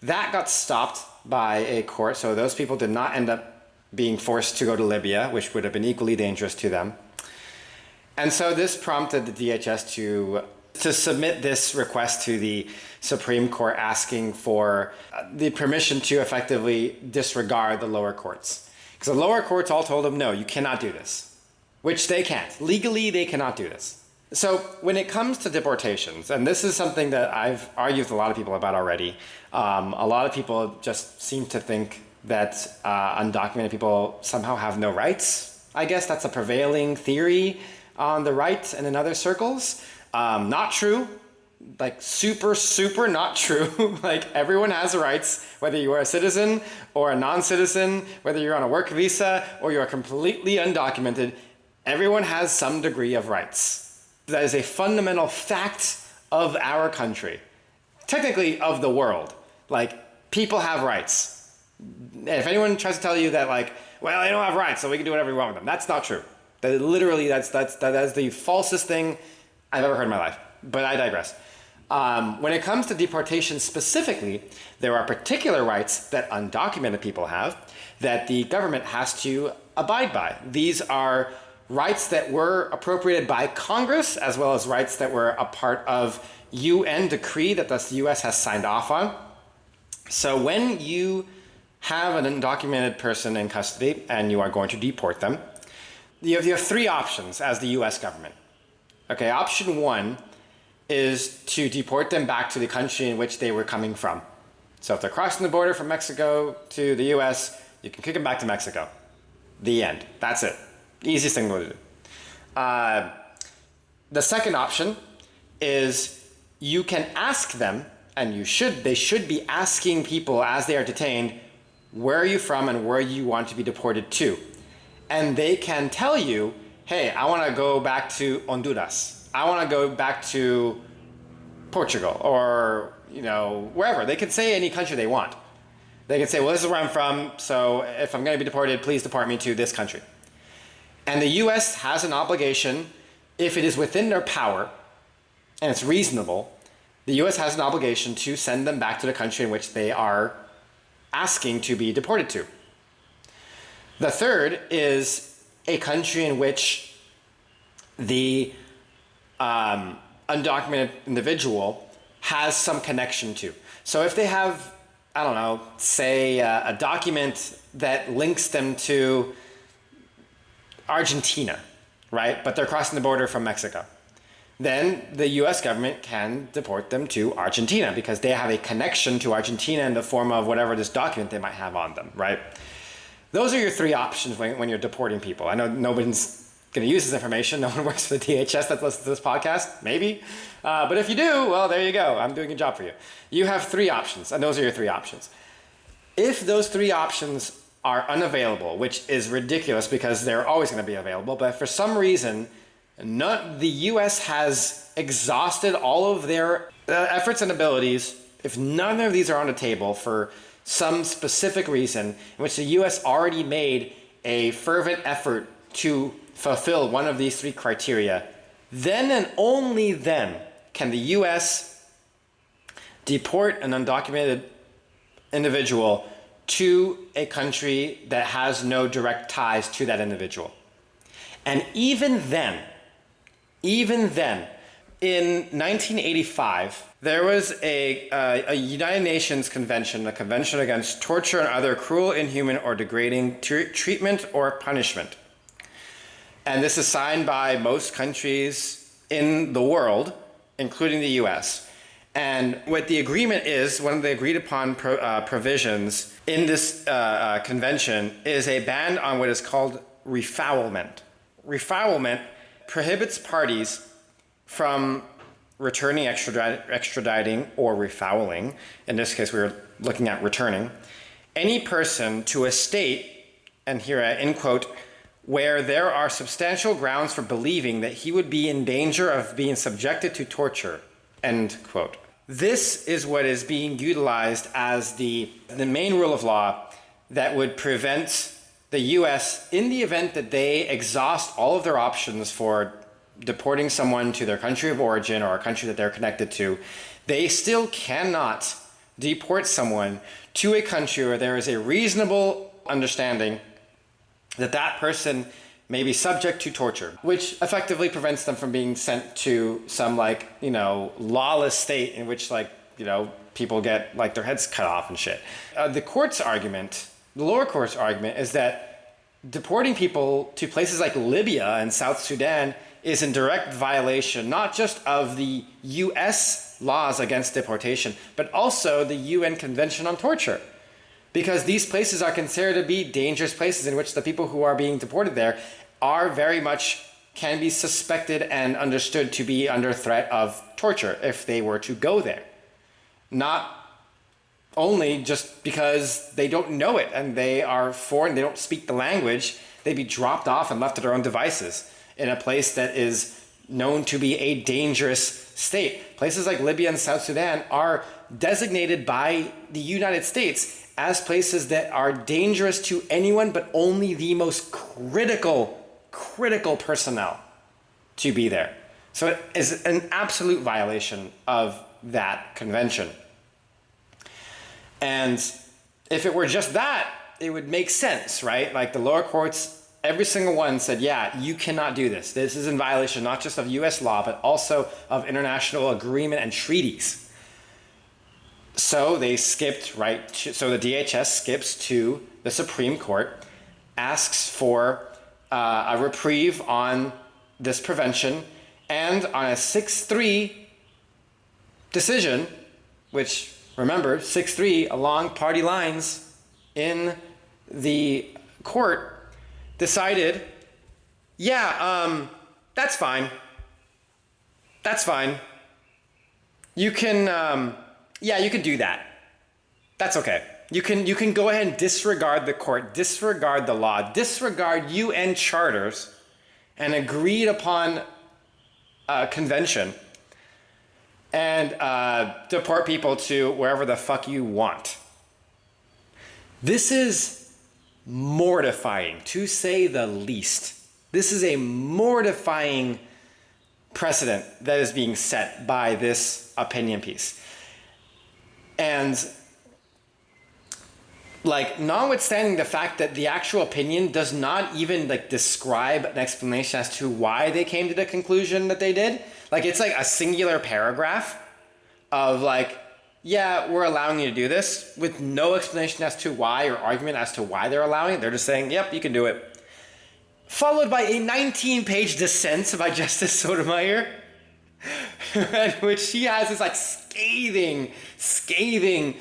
That got stopped by a court, so those people did not end up being forced to go to Libya, which would have been equally dangerous to them. And so this prompted the DHS to submit this request to the Supreme Court, asking for the permission to effectively disregard the lower courts. Because the lower courts all told them, no, you cannot do this, which they can't. Legally, they cannot do this. So when it comes to deportations, and this is something that I've argued with a lot of people about already, a lot of people just seem to think that undocumented people somehow have no rights. I guess that's a prevailing theory on the right and in other circles. Not true. Like super not true. Like everyone has rights, whether you are a citizen or a non-citizen, whether you're on a work visa or you're completely undocumented, everyone has some degree of rights. That is a fundamental fact of our country, technically of the world. Like, people have rights. If anyone tries to tell you that, like, well, they don't have rights, so we can do whatever we want with them, that's not true. That literally, that's the falsest thing I've ever heard in my life. But I digress. When it comes to deportation specifically, there are particular rights that undocumented people have that the government has to abide by. These are rights that were appropriated by Congress, as well as rights that were a part of UN decree that the US has signed off on. So when you have an undocumented person in custody and you are going to deport them, you have 3 options as the US government. Okay, option 1 is to deport them back to the country in which they were coming from. So if they're crossing the border from Mexico to the US, you can kick them back to Mexico. The end. That's it. Easiest thing to do. The second option is you can ask them, and they should be asking people as they are detained, where are you from and where you want to be deported to? And they can tell you, hey, I want to go back to Honduras. I want to go back to Portugal, or wherever. They can say any country they want. They can say, well, this is where I'm from, so if I'm going to be deported, please deport me to this country. And the US has an obligation, if it is within their power, and it's reasonable, the US has an obligation to send them back to the country in which they are asking to be deported to. The third is a country in which the undocumented individual has some connection to. So if they have, I don't know, say a document that links them to Argentina, right? But they're crossing the border from Mexico. Then the US government can deport them to Argentina because they have a connection to Argentina in the form of whatever this document they might have on them, right? Those are your 3 options when you're deporting people. I know nobody's going to use this information. No one works for the DHS that listens to this podcast, maybe. But if you do, well, there you go. I'm doing a job for you. You have 3 options, and those are your 3 options. If those 3 options are unavailable, which is ridiculous because they're always going to be available, but for some reason, the US has exhausted all of their efforts and abilities. If none of these are on the table for some specific reason in which the US already made a fervent effort to fulfill one of these 3 criteria, then and only then can the US deport an undocumented individual to a country that has no direct ties to that individual. And even then, in 1985, There was a United Nations convention, a convention against torture and other cruel, inhuman, or degrading treatment or punishment. And this is signed by most countries in the world, including the US. And what the agreement is, one of the agreed upon provisions in this convention is a ban on what is called refoulement. Refoulement prohibits parties from returning, extraditing, or refouling. In this case, we were looking at returning any person to a state, and here I end quote, where there are substantial grounds for believing that he would be in danger of being subjected to torture, end quote. This is what is being utilized as the main rule of law that would prevent the US, in the event that they exhaust all of their options for deporting someone to their country of origin or a country that they're connected to, they still cannot deport someone to a country where there is a reasonable understanding that that person may be subject to torture, which effectively prevents them from being sent to some lawless state in which people get their heads cut off and shit. The lower court's argument is that deporting people to places like Libya and South Sudan is in direct violation not just of the US laws against deportation, but also the UN Convention on Torture. Because these places are considered to be dangerous places in which the people who are being deported there are very much can be suspected and understood to be under threat of torture if they were to go there. Not only just because they don't know it and they are foreign, they don't speak the language, they'd be dropped off and left to their own devices in a place that is known to be a dangerous state. Places like Libya and South Sudan are designated by the United States as places that are dangerous to anyone but only the most critical personnel to be there. So it is an absolute violation of that convention. And if it were just that, it would make sense, right? Like the lower courts, every single one said, yeah, you cannot do this. This is in violation not just of US law, but also of international agreement and treaties. So they skipped so the DHS skips to the Supreme Court, asks for a reprieve on this prevention, and on a 6-3 decision, which, remember, 6-3 along party lines in the court, decided, yeah, that's fine. That's fine. You can, you can do that. That's okay. You can go ahead and disregard the court, disregard the law, disregard UN charters and agreed upon convention and deport people to wherever the fuck you want. This is mortifying, to say the least. This is a mortifying precedent that is being set by this opinion piece. And notwithstanding the fact that the actual opinion does not even describe an explanation as to why they came to the conclusion that they did. It's a singular paragraph of yeah, we're allowing you to do this, with no explanation as to why or argument as to why they're allowing it. They're just saying, yep, you can do it. Followed by a 19-page dissent by Justice Sotomayor, in which she has this scathing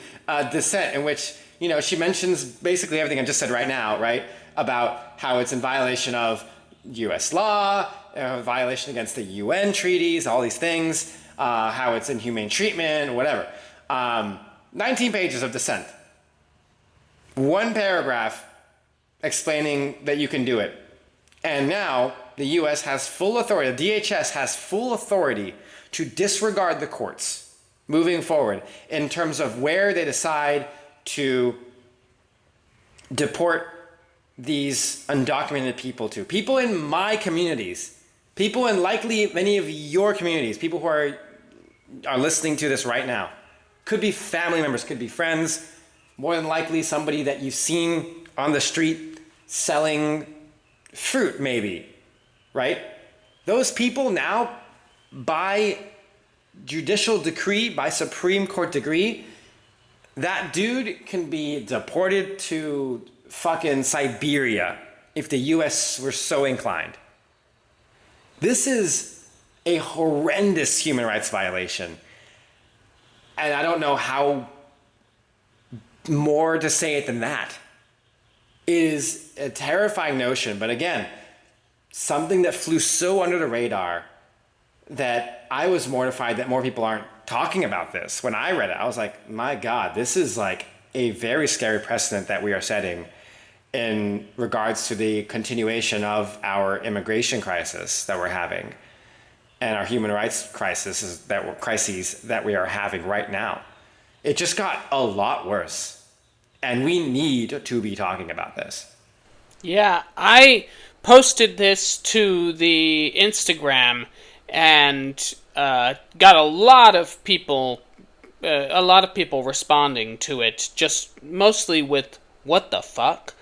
dissent in which, she mentions basically everything I just said right now, right? About how it's in violation of US law, violation against the UN treaties, all these things, how it's inhumane treatment, whatever. 19 pages of dissent. One paragraph explaining that you can do it. And now the US has full authority, the DHS has full authority to disregard the courts moving forward in terms of where they decide to deport these undocumented people to. People in my communities, people in likely many of your communities, people who are listening to this right now. Could be family members, could be friends, more than likely somebody that you've seen on the street selling fruit maybe, right? Those people now, by judicial decree, by Supreme Court decree, that dude can be deported to fucking Siberia if the US were so inclined. This is a horrendous human rights violation. And I don't know how more to say it than that. It is a terrifying notion, but again, something that flew so under the radar that I was mortified that more people aren't talking about this. When I read it, I was like, my God, this is like a very scary precedent that we are setting in regards to the continuation of our immigration crisis that we're having and our human rights crises that we are having right now. It just got a lot worse, and we need to be talking about this. Yeah, I posted this to the Instagram and got a lot of people responding to it, just mostly with "what the fuck,"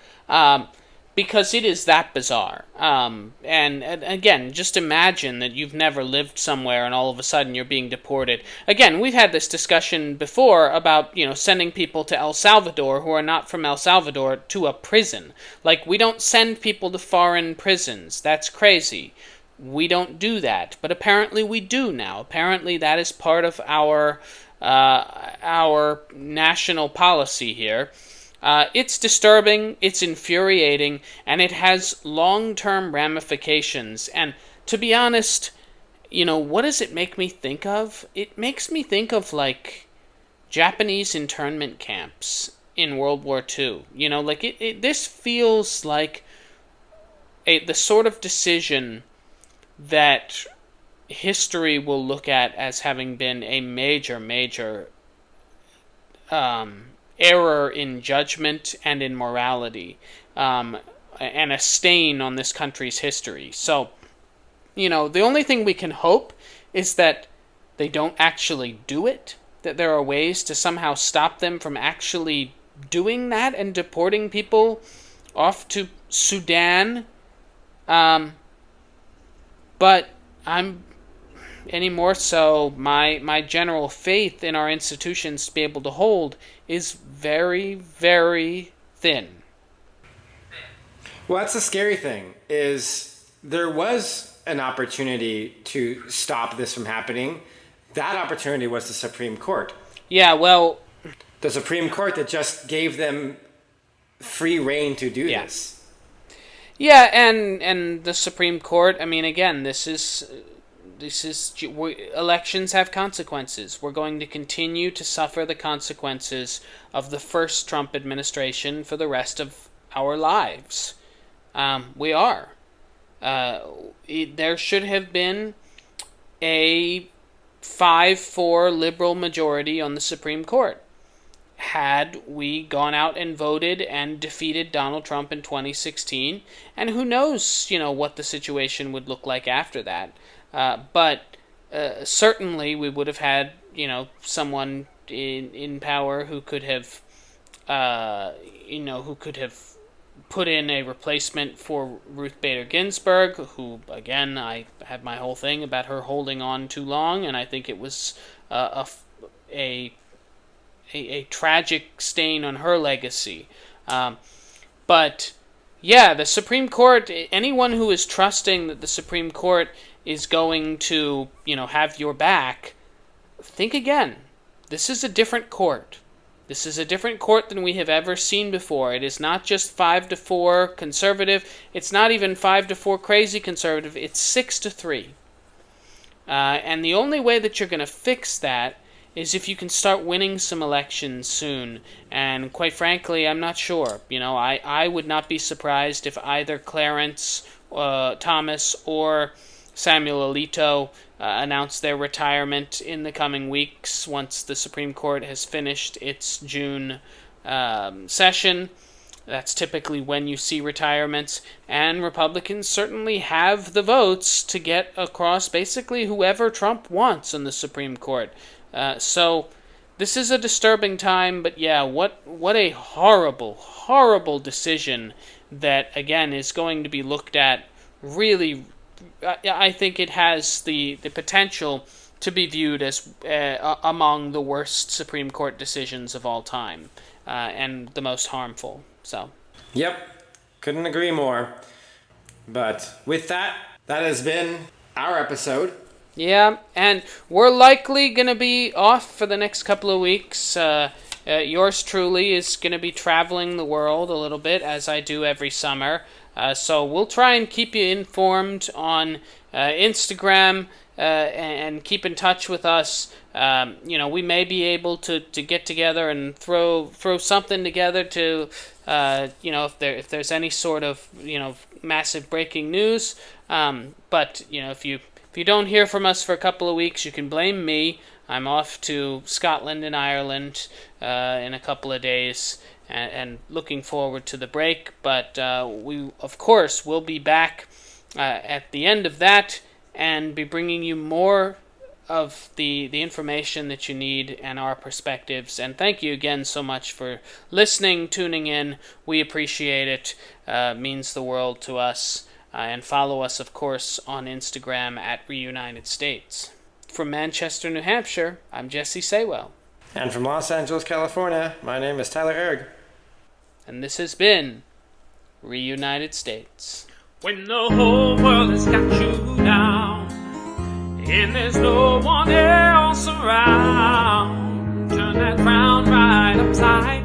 because it is that bizarre. And again, just imagine that you've never lived somewhere and all of a sudden you're being deported. Again, we've had this discussion before about, sending people to El Salvador who are not from El Salvador to a prison. Like, we don't send people to foreign prisons. That's crazy. We don't do that, but apparently we do now. Apparently that is part of our national policy here. It's disturbing, it's infuriating, and it has long-term ramifications. And to be honest, what does it make me think of? It makes me think of, like, Japanese internment camps in World War II. This feels like the sort of decision that history will look at as having been a major error in judgment and in morality, and a stain on this country's history. So, the only thing we can hope is that they don't actually do it, that there are ways to somehow stop them from actually doing that and deporting people off to Sudan. But any more so, my general faith in our institutions to be able to hold is very, very thin. Well, that's the scary thing, is there was an opportunity to stop this from happening. That opportunity was the Supreme Court. Yeah, well... The Supreme Court that just gave them free reign to do this. Yeah, and the Supreme Court, I mean, again, elections have consequences. We're going to continue to suffer the consequences of the first Trump administration for the rest of our lives. We are. There should have been a 5-4 liberal majority on the Supreme Court had we gone out and voted and defeated Donald Trump in 2016. And who knows, what the situation would look like after that. But certainly we would have had, someone in power who could have, put in a replacement for Ruth Bader Ginsburg, who, again, I had my whole thing about her holding on too long, and I think it was a tragic stain on her legacy. But yeah, the Supreme Court, anyone who is trusting that the Supreme Court is going to, have your back, think again. This is a different court. This is a different court than we have ever seen before. It is not just 5-4 conservative. It's not even 5-4 crazy conservative. It's 6-3. And the only way that you're going to fix that is if you can start winning some elections soon. And quite frankly, I'm not sure. I would not be surprised if either Clarence Thomas or Samuel Alito announced their retirement in the coming weeks once the Supreme Court has finished its June session. That's typically when you see retirements, and Republicans certainly have the votes to get across basically whoever Trump wants on the Supreme Court. So this is a disturbing time, but yeah, what a horrible, horrible decision that, again, is going to be looked at really. I think it has the potential to be viewed as among the worst Supreme Court decisions of all time, and the most harmful. So. Yep, couldn't agree more. But with that, that has been our episode. Yeah, and we're likely going to be off for the next couple of weeks. Yours truly is going to be traveling the world a little bit, as I do every summer. So we'll try and keep you informed on Instagram and keep in touch with us. We may be able to get together and throw something together to, if there's any sort of, massive breaking news. But if you don't hear from us for a couple of weeks, you can blame me. I'm off to Scotland and Ireland in a couple of days, and looking forward to the break. But we, of course, will be back at the end of that and be bringing you more of the information that you need and our perspectives. And thank you again so much for listening, tuning in. We appreciate it. Means the world to us. And follow us, of course, on Instagram at Reunited States. From Manchester, New Hampshire, I'm Jesse Saywell. And from Los Angeles, California, my name is Tyler Erg. And this has been Reunited States. When the whole world has got you down, and there's no one else around, turn that frown right upside